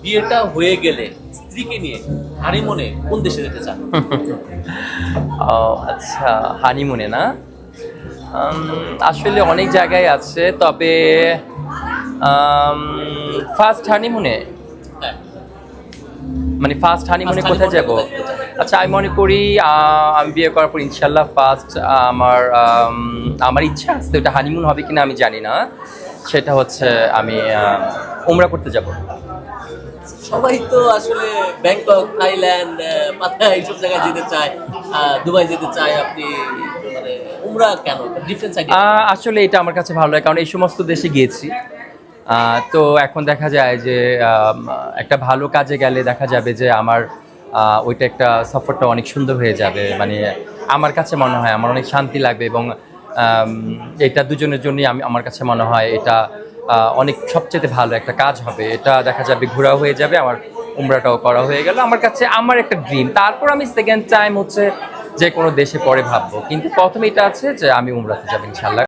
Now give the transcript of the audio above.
বিয়েটা হয়ে গেলে স্ত্রীকে নিয়ে হানিমুনে কোন দেশে যেতে চান? ও আচ্ছা, হানিমুনে না? আসলে অনেক জায়গায় আছে, তবে ফার্স্ট হানিমুনে, হ্যাঁ, মানে ফার্স্ট হানিমুনে First কোথায় honeymoon-টা যাব? কোথায় যেতে চান? আচ্ছা, আমি মনে করি আমি বিয়ে করার পর ইনশাল্লাহ ফার্স্ট আমার আমার ইচ্ছা আছে, ওটা হানিমুন হবে কিনা আমি জানি না। সেটা হচ্ছে আমি উমরা করতে যাব। সবাই তো আসলে ব্যাংকক, থাইল্যান্ড, পাতায়া এইসব জায়গায় যেতে চায়, দুবাই যেতে চায়। আপনি মানে উমরা কেন? Difference idea. আসলে এটা আমার কাছে ভালো লাগে, কারণ এই সমস্ত দেশে গিয়েছি। তো এখন দেখা যায় যে একটা ভালো কাজে গেলে দেখা যাবে যে আমার ওইটা একটা সফরটা অনেক সুন্দর হয়ে যাবে। মানে আমার কাছে মনে হয় আমার অনেক শান্তি লাগবে, এবং আম, এটা দুজনের জন্যই আমার কাছে মনে হয় এটা অনেক সবচেয়ে ভালো একটা কাজ হবে। এটা দেখা যাবে ঘোরাও হয়ে যাবে, আমার উমরাটাও করা হয়ে গেল। আমার কাছে আমার একটা ড্রিম। তারপর আমি সেকেন্ড টাইম হচ্ছে যে কোনো দেশে পরে ভাববো, কিন্তু প্রথমে এটা আছে যে আমি উমরাতে যাবো ইনশাল্লাহ।